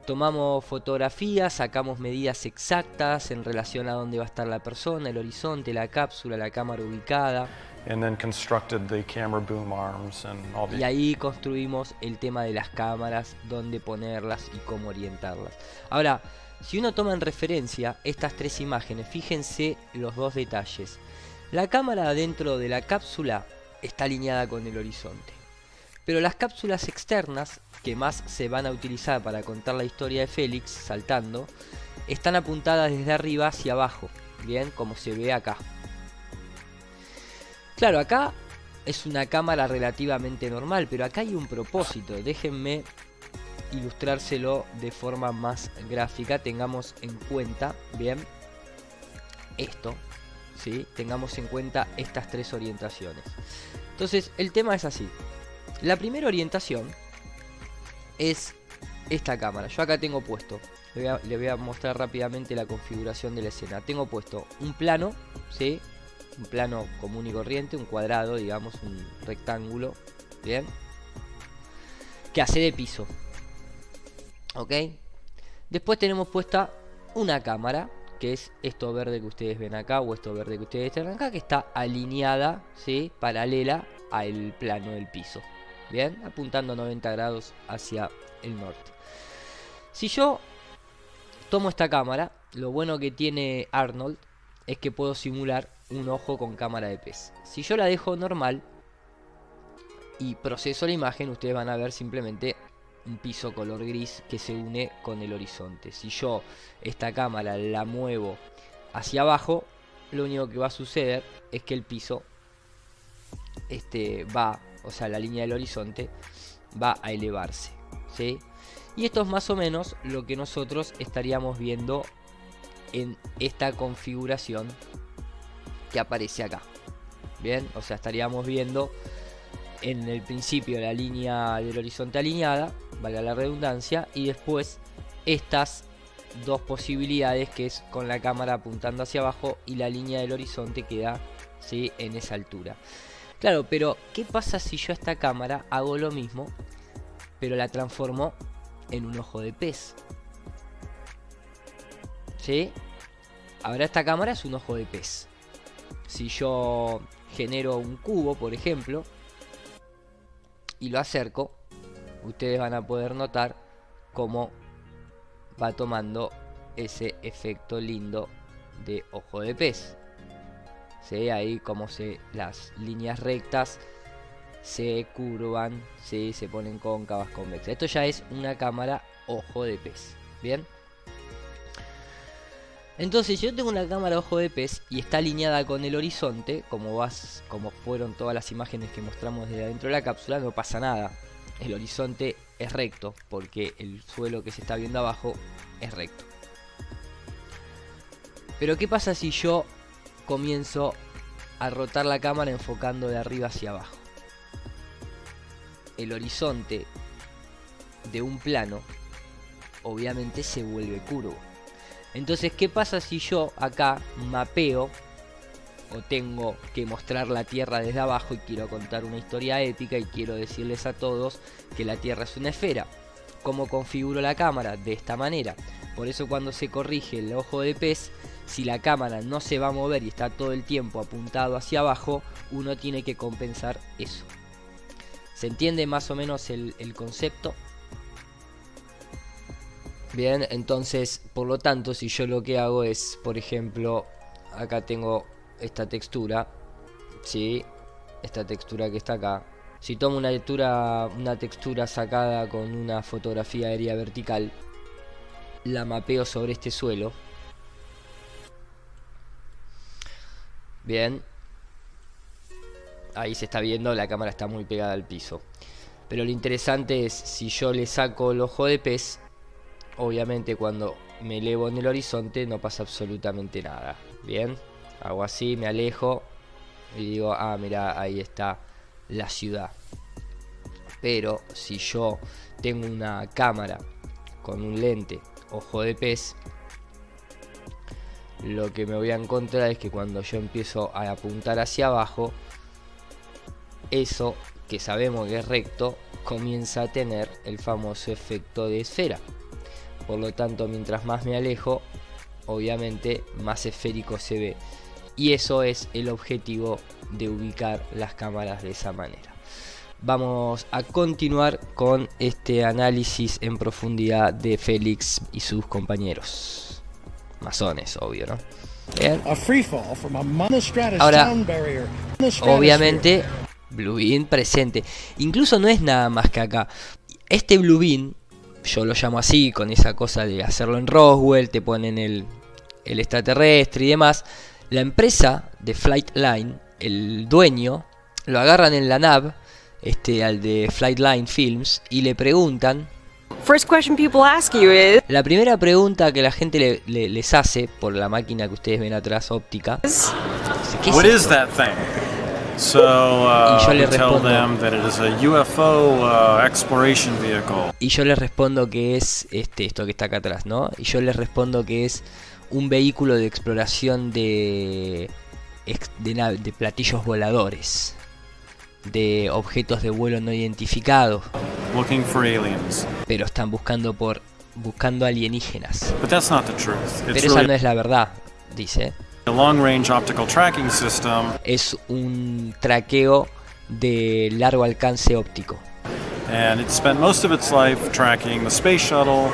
S1: Tomamos fotografías, sacamos medidas exactas en relación a dónde va a estar la persona, el horizonte, la cápsula, la cámara ubicada.
S7: and then constructed the camera boom arms and all
S1: Y
S7: the...
S1: ahí construimos el tema de las cámaras, dónde ponerlas y cómo orientarlas. Ahora, si uno toma en referencia estas tres imágenes, fíjense los dos detalles. La cámara dentro de la cápsula está alineada con el horizonte, pero las cápsulas externas, que más se van a utilizar para contar la historia de Félix saltando, están apuntadas desde arriba hacia abajo, bien, como se ve acá. Claro, acá es una cámara relativamente normal, pero acá hay un propósito. Déjenme ilustrárselo de forma más gráfica. Tengamos en cuenta, bien, esto, ¿sí? Tengamos en cuenta estas tres orientaciones. Entonces, el tema es así. La primera orientación es esta cámara. Yo acá tengo puesto, le voy a mostrar rápidamente la configuración de la escena. Tengo puesto un plano, ¿sí? Un plano común y corriente, un cuadrado, digamos, un rectángulo, bien, que hace de piso, ok. Después tenemos puesta una cámara, que es esto verde que ustedes ven acá, o esto verde que ustedes ven acá, que está alineada, ¿sí? Paralela al plano del piso, bien, apuntando 90 grados hacia el norte. Si yo tomo esta cámara, lo bueno que tiene Arnold es que puedo simular un ojo con cámara de pez. Si yo la dejo normal y proceso la imagen, ustedes van a ver simplemente un piso color gris que se une con el horizonte. Si yo esta cámara la muevo hacia abajo, lo único que va a suceder es que el piso va, o sea, la línea del horizonte va a elevarse, ¿sí? Y esto es más o menos lo que nosotros estaríamos viendo en esta configuración que aparece acá, bien, o sea, estaríamos viendo en el principio la línea del horizonte alineada, valga la redundancia, y después estas dos posibilidades, que es con la cámara apuntando hacia abajo y la línea del horizonte queda, ¿sí? En esa altura. Claro, pero ¿qué pasa si yo a esta cámara hago lo mismo, pero la transformo en un ojo de pez? ¿Sí? Ahora esta cámara es un ojo de pez. Si yo genero un cubo, por ejemplo, y lo acerco, ustedes van a poder notar cómo va tomando ese efecto lindo de ojo de pez. ¿Sí? Ahí como las líneas rectas se curvan, ¿sí? Se ponen cóncavas, convexas. Esto ya es una cámara ojo de pez. ¿Bien? Entonces, si yo tengo una cámara ojo de pez y está alineada con el horizonte, como fueron todas las imágenes que mostramos desde adentro de la cápsula, no pasa nada. El horizonte es recto, porque el suelo que se está viendo abajo es recto. Pero ¿qué pasa si yo comienzo a rotar la cámara enfocando de arriba hacia abajo? El horizonte de un plano obviamente se vuelve curvo. Entonces, ¿qué pasa si yo acá mapeo o tengo que mostrar la Tierra desde abajo y quiero contar una historia épica y quiero decirles a todos que la Tierra es una esfera? ¿Cómo configuro la cámara? De esta manera. Por eso cuando se corrige el ojo de pez, si la cámara no se va a mover y está todo el tiempo apuntado hacia abajo, uno tiene que compensar eso. ¿Se entiende más o menos el concepto? Bien, entonces, por lo tanto, si yo lo que hago es, por ejemplo, acá tengo esta textura, ¿sí? Esta textura que está acá. Si tomo una textura sacada con una fotografía aérea vertical, la mapeo sobre este suelo. Bien. Ahí se está viendo, la cámara está muy pegada al piso. Pero lo interesante es, si yo le saco el ojo de pez, obviamente cuando me elevo en el horizonte no pasa absolutamente nada. Bien, hago así, me alejo y digo, ah, mira, ahí está la ciudad. Pero si yo tengo una cámara con un lente ojo de pez, lo que me voy a encontrar es que cuando yo empiezo a apuntar hacia abajo, eso que sabemos que es recto comienza a tener el famoso efecto de esfera. Por lo tanto, mientras más me alejo, obviamente más esférico se ve. Y eso es el objetivo de ubicar las cámaras de esa manera. Vamos a continuar con este análisis en profundidad de Félix y sus compañeros. Masones, obvio, ¿no? Bien. Ahora, obviamente, Bluebeam presente. Incluso no es nada más que acá. Este Bluebeam, yo lo llamo así, con esa cosa de hacerlo en Roswell, te ponen el extraterrestre y demás. La empresa de Flightline, el dueño, lo agarran en la nav, al de Flightline Films, y le preguntan.
S8: First question people ask you is,
S1: la primera pregunta que la gente les hace por la máquina que ustedes ven atrás, óptica. ¿Qué
S7: What
S1: es
S7: is
S1: esto?
S7: that thing? So
S1: Y yo
S7: we
S1: le
S7: tell
S1: respondo.
S7: them that it is a UFO exploration vehicle.
S1: Y yo les respondo que es esto que está acá atrás, ¿no? Y yo les respondo que es un vehículo de exploración de platillos voladores, de objetos de vuelo no identificados.
S7: Looking for aliens.
S1: Pero están buscando alienígenas.
S7: But that's not the truth.
S1: Pero
S7: It's
S1: esa
S7: really
S1: no es la verdad, dice.
S7: a long-range optical tracking system.
S1: Es un traqueo de largo alcance óptico,
S7: And it spent most of its life tracking the space shuttle.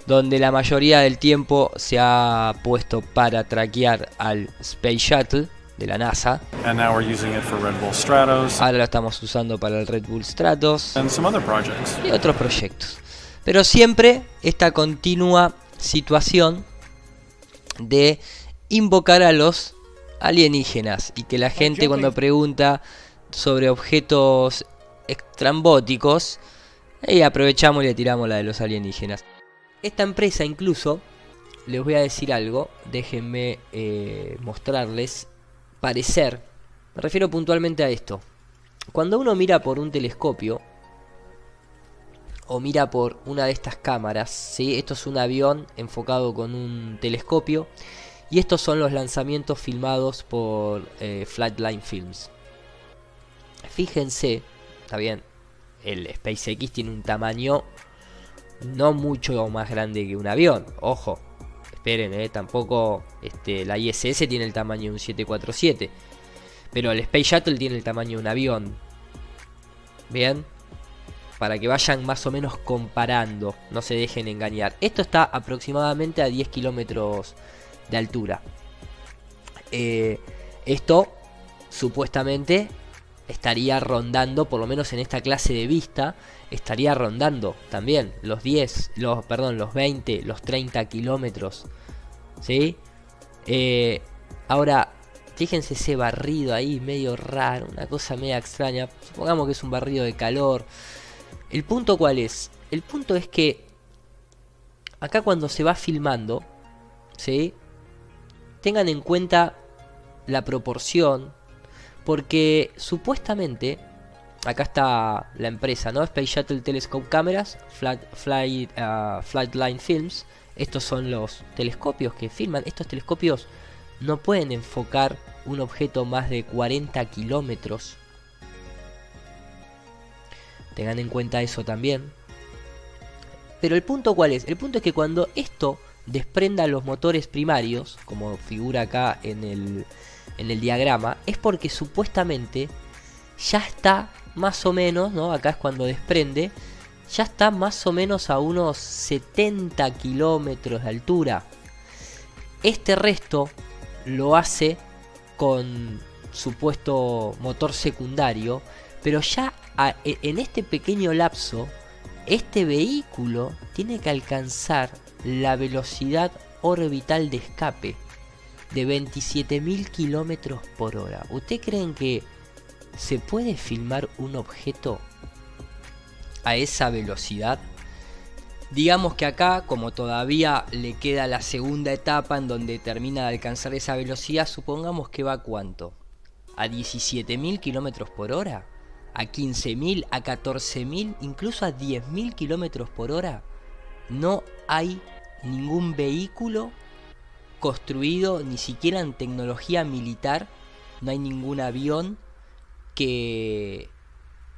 S1: donde la mayoría del tiempo se ha puesto para traquear al Space Shuttle de la NASA.
S7: And now we're using it for Red Bull Stratos
S1: Ahora lo estamos usando para el Red Bull Stratos
S7: and some other projects.
S1: y otros proyectos. Pero siempre esta continua situación de invocar a los alienígenas, y que la gente, cuando pregunta sobre objetos extrambóticos, aprovechamos y le tiramos la de los alienígenas. Esta empresa, incluso, les voy a decir algo, déjenme mostrarles, parecer, me refiero puntualmente a esto. Cuando uno mira por un telescopio o mira por una de estas cámaras, ¿sí? Esto es un avión enfocado con un telescopio, y estos son los lanzamientos filmados por Flightline Films. Fíjense, está bien, el SpaceX tiene un tamaño no mucho más grande que un avión, ojo, esperen, tampoco la ISS tiene el tamaño de un 747, pero el Space Shuttle tiene el tamaño de un avión. Bien, para que vayan más o menos comparando, no se dejen engañar. Esto está aproximadamente a 10 kilómetros de altura. Esto supuestamente estaría rondando, por lo menos en esta clase de vista, estaría rondando también los 20, los 30 kilómetros, ¿sí? Ahora, fíjense ese barrido ahí medio raro, una cosa media extraña. Supongamos que es un barrido de calor. ¿El punto cuál es? El punto es que acá, cuando se va filmando, ¿sí?, tengan en cuenta la proporción, porque supuestamente, acá está la empresa, ¿no? Space Shuttle Telescope Cameras, Flightline Films. Estos son los telescopios que filman. Estos telescopios no pueden enfocar un objeto más de 40 kilómetros. Tengan en cuenta eso también. Pero el punto ¿cuál es? El punto es que cuando esto desprenda los motores primarios, como figura acá en el diagrama, es porque supuestamente ya está más o menos, ¿no? Acá es cuando desprende, ya está más o menos a unos 70 kilómetros de altura. Este resto lo hace con supuesto motor secundario, pero ya en este pequeño lapso, este vehículo tiene que alcanzar la velocidad orbital de escape de 27.000 kilómetros por hora. ¿Ustedes creen que se puede filmar un objeto a esa velocidad? Digamos que acá, como todavía le queda la segunda etapa en donde termina de alcanzar esa velocidad, supongamos que va ¿a cuánto? ¿A 17.000 kilómetros por hora? ¿A 15.000? ¿A 14.000? ¿Incluso a 10.000 kilómetros por hora? No hay ningún vehículo construido, ni siquiera en tecnología militar, no hay ningún avión que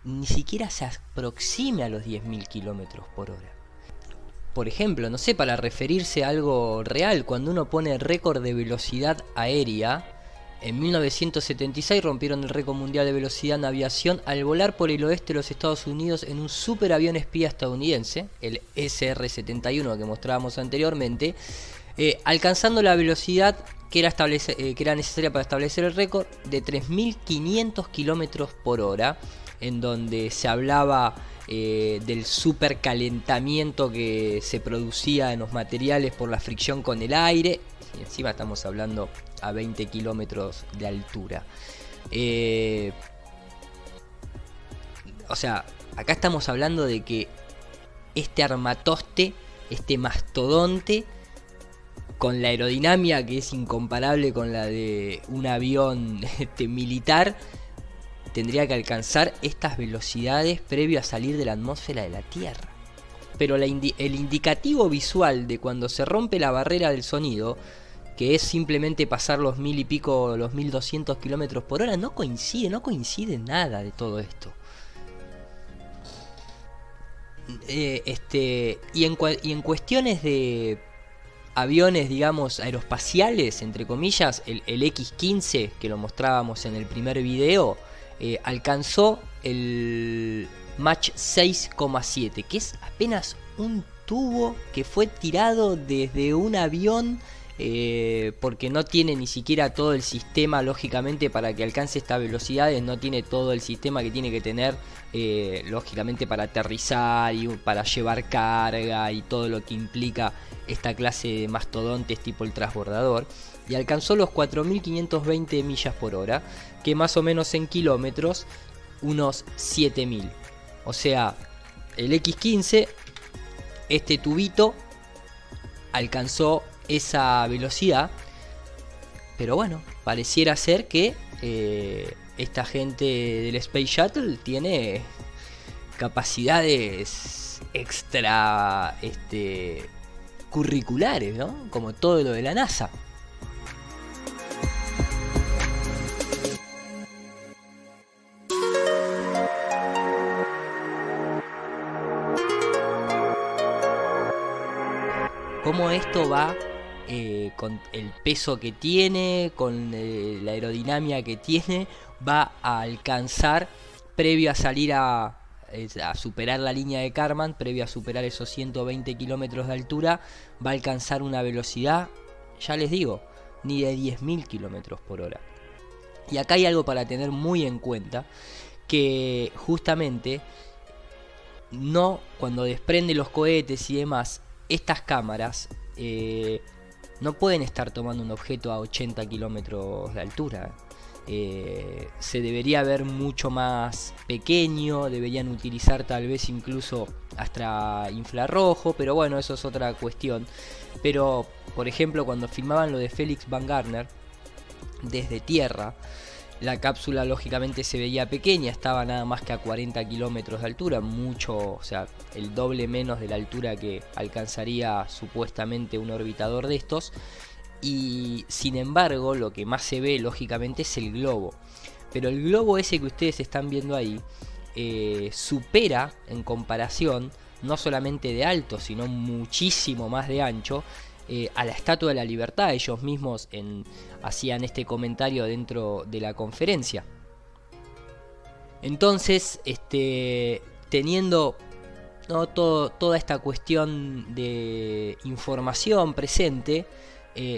S1: ni siquiera se aproxime a los 10.000 kilómetros por hora. Por ejemplo, no sé, para referirse a algo real, cuando uno pone récord de velocidad aérea, En 1976 rompieron el récord mundial de velocidad en aviación al volar por el oeste de los Estados Unidos en un superavión espía estadounidense, el SR-71 que mostrábamos anteriormente, alcanzando la velocidad que era necesaria para establecer el récord de 3.500 km por hora, en donde se hablaba del supercalentamiento que se producía en los materiales por la fricción con el aire. Y encima estamos hablando a 20 kilómetros de altura. O sea, acá estamos hablando de que este armatoste, este mastodonte, con la aerodinámica que es incomparable con la de un avión militar, tendría que alcanzar estas velocidades previo a salir de la atmósfera de la Tierra. Pero el indicativo visual de cuando se rompe la barrera del sonido, que es simplemente pasar los 1000 y pico, los 1200 kilómetros por hora, no coincide nada de todo esto. Y en cuestiones de aviones, digamos, aeroespaciales, entre comillas, el X-15, que lo mostrábamos en el primer video, alcanzó el Mach 6,7, que es apenas un tubo que fue tirado desde un avión, porque no tiene ni siquiera todo el sistema, lógicamente, para que alcance estas velocidades. No tiene todo el sistema que tiene que tener, lógicamente, para aterrizar y para llevar carga y todo lo que implica esta clase de mastodontes tipo el transbordador. Y alcanzó los 4.520 millas por hora, que más o menos en kilómetros, unos 7.000. O sea, el X-15, este tubito, alcanzó esa velocidad. Pero bueno, pareciera ser que esta gente del Space Shuttle tiene capacidades extra curriculares, ¿no? Como todo lo de la NASA. Cómo esto va con el peso que tiene, con la aerodinámica que tiene, va a alcanzar, previo a salir a superar la línea de Kármán, previo a superar esos 120 kilómetros de altura, va a alcanzar una velocidad, ya les digo, ni de 10.000 kilómetros por hora. Y acá hay algo para tener muy en cuenta, que justamente no, cuando desprende los cohetes y demás, estas cámaras no pueden estar tomando un objeto a 80 kilómetros de altura. Se debería ver mucho más pequeño, deberían utilizar tal vez incluso hasta infrarrojo, pero bueno, eso es otra cuestión. Pero, por ejemplo, cuando filmaban lo de Felix Van Garner desde tierra, la cápsula lógicamente se veía pequeña, estaba nada más que a 40 kilómetros de altura, mucho, o sea, el doble menos de la altura que alcanzaría supuestamente un orbitador de estos. Y sin embargo, lo que más se ve lógicamente es el globo. Pero el globo ese que ustedes están viendo ahí supera en comparación, no solamente de alto, sino muchísimo más de ancho, a la Estatua de la Libertad. Ellos mismos hacían este comentario dentro de la conferencia. Entonces, teniendo toda esta cuestión de información presente,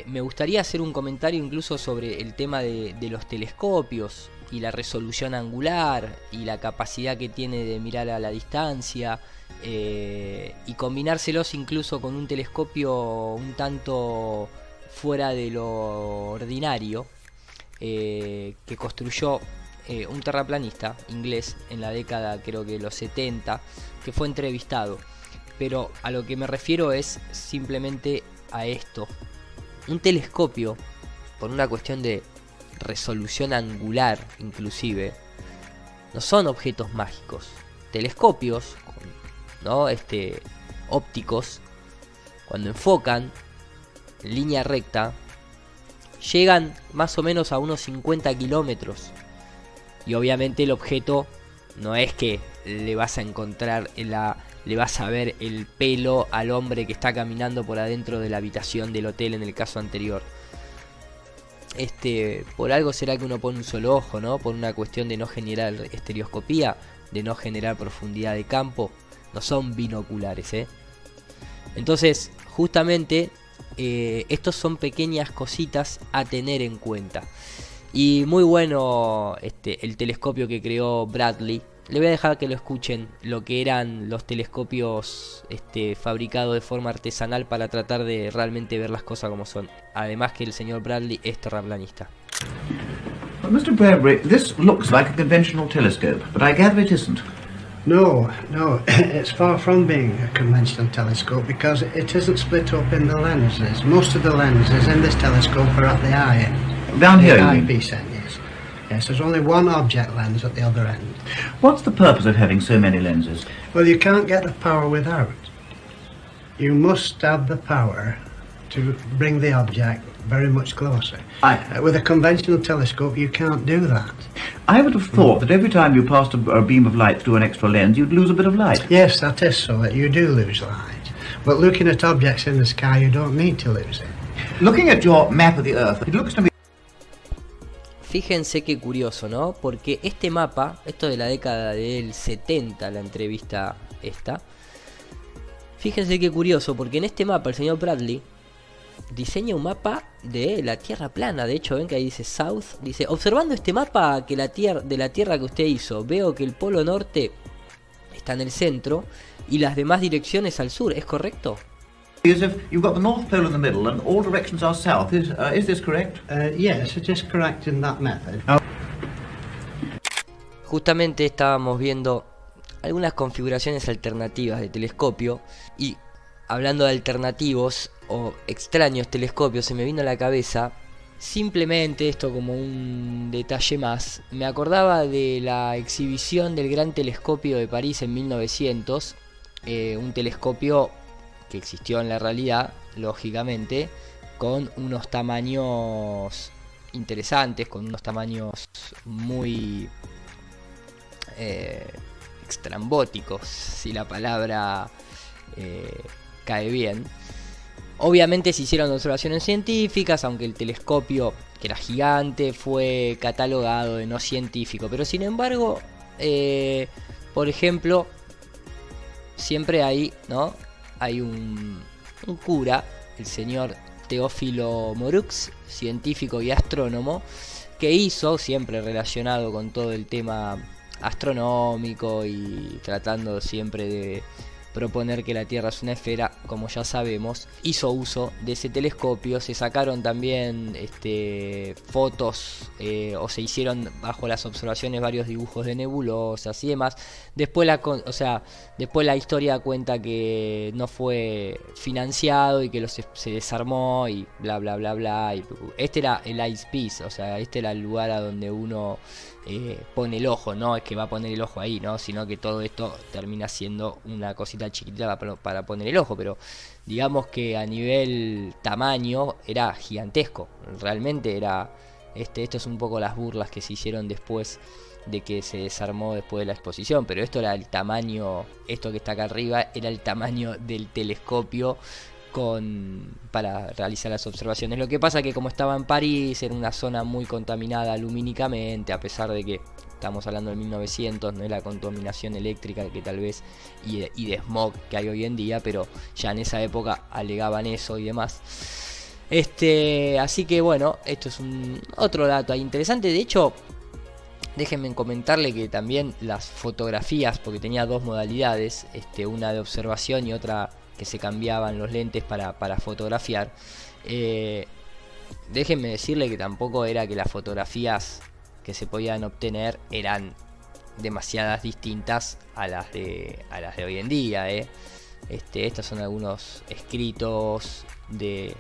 S1: me gustaría hacer un comentario incluso sobre el tema de los telescopios y la resolución angular y la capacidad que tiene de mirar a la distancia, y combinárselos incluso con un telescopio un tanto fuera de lo ordinario, que construyó un terraplanista inglés en la década, creo que de los 70, que fue entrevistado. Pero a lo que me refiero es simplemente a esto. Un telescopio, por una cuestión de resolución angular inclusive, no son objetos mágicos. Telescopios, ¿no? Ópticos, cuando enfocan en línea recta, llegan más o menos a unos 50 kilómetros. Y obviamente el objeto no es que le vas a encontrar le vas a ver el pelo al hombre que está caminando por adentro de la habitación del hotel en el caso anterior. por algo será que uno pone un solo ojo, ¿no? Por una cuestión de no generar estereoscopía, de no generar profundidad de campo. No son binoculares, Entonces, justamente, estos son pequeñas cositas a tener en cuenta. Y muy bueno el telescopio que creó Bradley. Le voy a dejar que lo escuchen, lo que eran los telescopios fabricados de forma artesanal para tratar de realmente ver las cosas como son. Además que el señor Bradley es terraplanista.
S9: Well, Mr. Bradbury, this looks like a conventional telescope, but I gather it isn't.
S10: No, it's far from being a conventional telescope because it isn't split up in the lenses. Most of the lenses in this telescope are at the eye end.
S9: Down here,
S10: the
S9: you mean?
S10: eyepiece end, yes. Yes, there's only one object lens at the other end.
S9: What's the purpose of having so many lenses?
S10: Well, you can't get the power without. You must have the power to bring the object very much closer. With a conventional telescope, you can't do that.
S9: I would have thought that every time you passed a beam of light through an extra lens, you'd lose a bit of light.
S10: Yes, that is so, that you do lose light. But looking at objects in the sky, you don't need to lose it.
S9: Looking at your map of the Earth, it looks to me...
S1: Fíjense qué curioso, ¿no? Porque este mapa, esto de la década del 70, la entrevista esta. Fíjense qué curioso, porque en este mapa el señor Bradley diseña un mapa de la Tierra plana. De hecho, ven que ahí dice South. Dice, observando este mapa de la Tierra que usted hizo, veo que el polo norte está en el centro y las demás direcciones al sur. ¿Es correcto?
S9: As if you've got the North Pole in the middle and all directions are south. Is this correct?
S10: Yes, it is correct in that method.
S1: Justamente estábamos viendo algunas configuraciones alternativas de telescopio y hablando de alternativos o extraños telescopios, se me vino a la cabeza simplemente esto como un detalle más. Me acordaba de la exhibición del Gran Telescopio de París en 1900, un telescopio que existió en la realidad, lógicamente, con unos tamaños interesantes, con unos tamaños muy extrambóticos, si la palabra cae bien. Obviamente se hicieron observaciones científicas, aunque el telescopio, que era gigante, fue catalogado de no científico. Pero sin embargo, por ejemplo, siempre hay, ¿no? Hay un cura, el señor Teófilo Morux, científico y astrónomo, que hizo, siempre relacionado con todo el tema astronómico y tratando siempre de proponer que la Tierra es una esfera, como ya sabemos, hizo uso de ese telescopio. Se sacaron también fotos o se hicieron bajo las observaciones varios dibujos de nebulosas y demás. Después la historia cuenta que no fue financiado y que se desarmó y bla bla bla bla. Y este era el eyepiece, o sea, este era el lugar a donde uno pone el ojo. No es que va a poner el ojo ahí, ¿no? Sino que todo esto termina siendo una cosita chiquitita para poner el ojo, pero digamos que a nivel tamaño era gigantesco. Realmente era esto es un poco las burlas que se hicieron después de que se desarmó después de la exposición, pero esto era el tamaño, esto que está acá arriba era el tamaño del telescopio para realizar las observaciones. Lo que pasa que como estaba en París, era una zona muy contaminada lumínicamente, a pesar de que estamos hablando de 1900, no es la contaminación eléctrica que tal vez y de smog que hay hoy en día, pero ya en esa época alegaban eso y demás. Así que bueno, esto es otro dato ahí interesante. De hecho, déjenme comentarle que también las fotografías, porque tenía dos modalidades, una de observación y otra que se cambiaban los lentes para fotografiar. Déjenme decirle que tampoco era que las fotografías que se podían obtener eran demasiadas distintas a las de hoy en día. Estos son algunos escritos de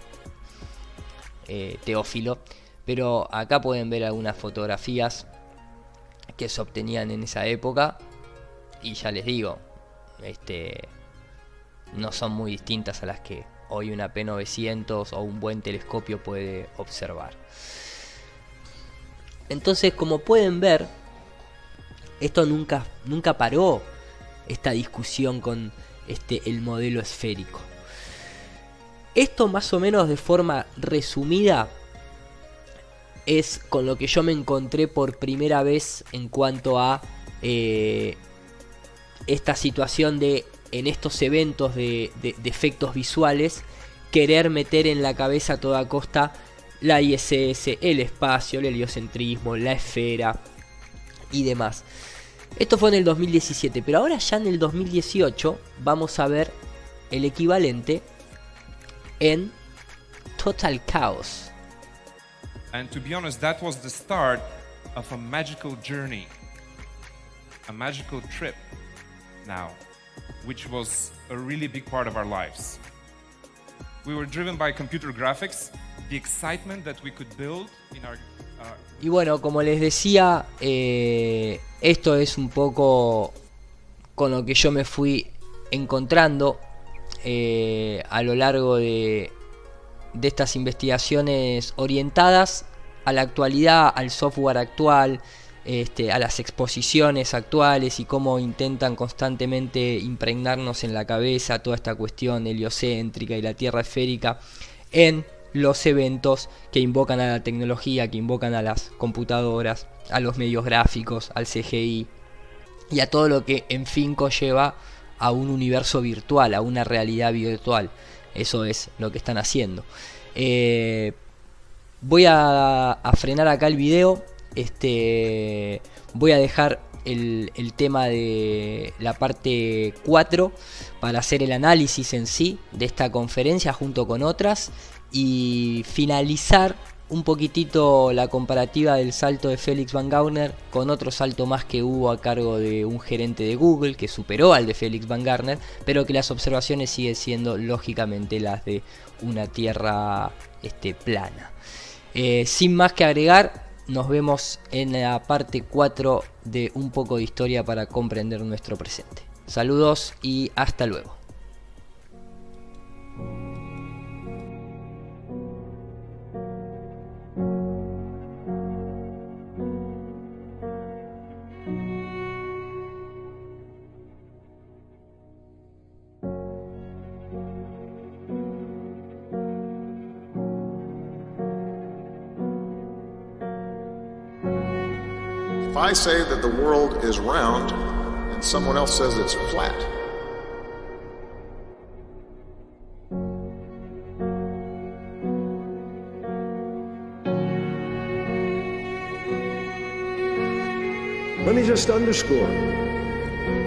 S1: Teófilo, pero acá pueden ver algunas fotografías que se obtenían en esa época y ya les digo, no son muy distintas a las que hoy una P900 o un buen telescopio puede observar. Entonces, como pueden ver, esto nunca paró, esta discusión con el modelo esférico. Esto más o menos de forma resumida es con lo que yo me encontré por primera vez en cuanto a esta situación de, en estos eventos de efectos visuales, querer meter en la cabeza a toda costa la ISS, el espacio, el heliocentrismo, la esfera y demás. Esto fue en el 2017, pero ahora ya en el 2018 vamos a ver el equivalente en Total Chaos.
S11: And to be honest, that was the start of a magical journey, a magical trip now, which was a really big part of our lives. We were driven by computer graphics, the excitement that we could build in our...
S1: Y bueno, como les decía, esto es un poco con lo que yo me fui encontrando a lo largo de estas investigaciones orientadas a la actualidad, al software actual, a las exposiciones actuales y cómo intentan constantemente impregnarnos en la cabeza toda esta cuestión heliocéntrica y la Tierra esférica en los eventos que invocan a la tecnología, que invocan a las computadoras, a los medios gráficos, al CGI y a todo lo que en fin conlleva a un universo virtual, a una realidad virtual. Eso es lo que están haciendo. Voy a frenar acá el video. Voy a dejar el tema de la parte 4 para hacer el análisis en sí de esta conferencia junto con otras y finalizar un poquitito la comparativa del salto de Felix Van Gaurner con otro salto más que hubo a cargo de un gerente de Google que superó al de Felix Van Gaurner, pero que las observaciones siguen siendo lógicamente las de una Tierra plana. Sin más que agregar, nos vemos en la parte 4 de Un poco de historia para comprender nuestro presente. Saludos y hasta luego.
S12: If I say that the world is round and someone else says it's flat,
S13: let me just underscore,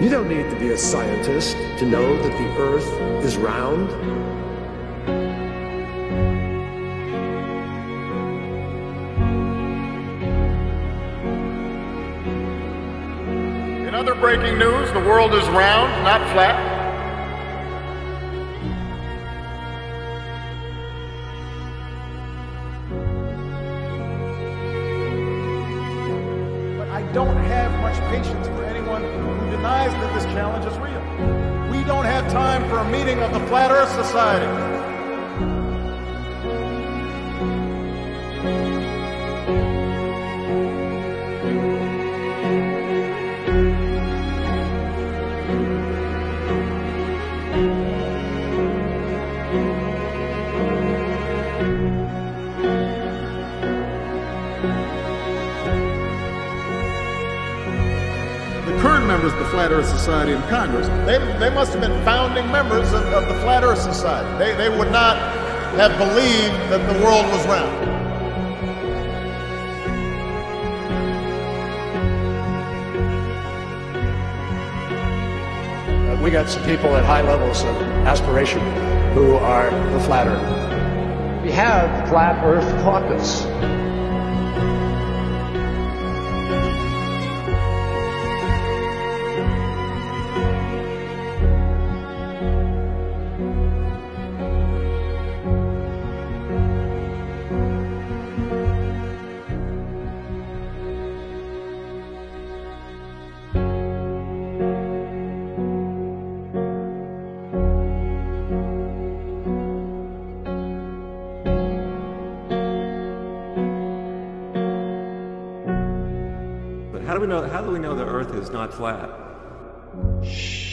S13: you don't need to be a scientist to know that the Earth is round.
S12: in other breaking news, the world is round, not flat.
S14: But I don't have much patience for anyone who denies that this challenge is real. We don't have time for a meeting of the Flat Earth Society.
S12: Members of the Flat Earth Society in Congress, they must have been founding members of the Flat Earth Society. They would not have believed that the world was round.
S13: We got some people at high levels of aspiration who are the Flat Earth. We have Flat Earth Caucus.
S15: How do we know the Earth is not flat?
S16: Shh.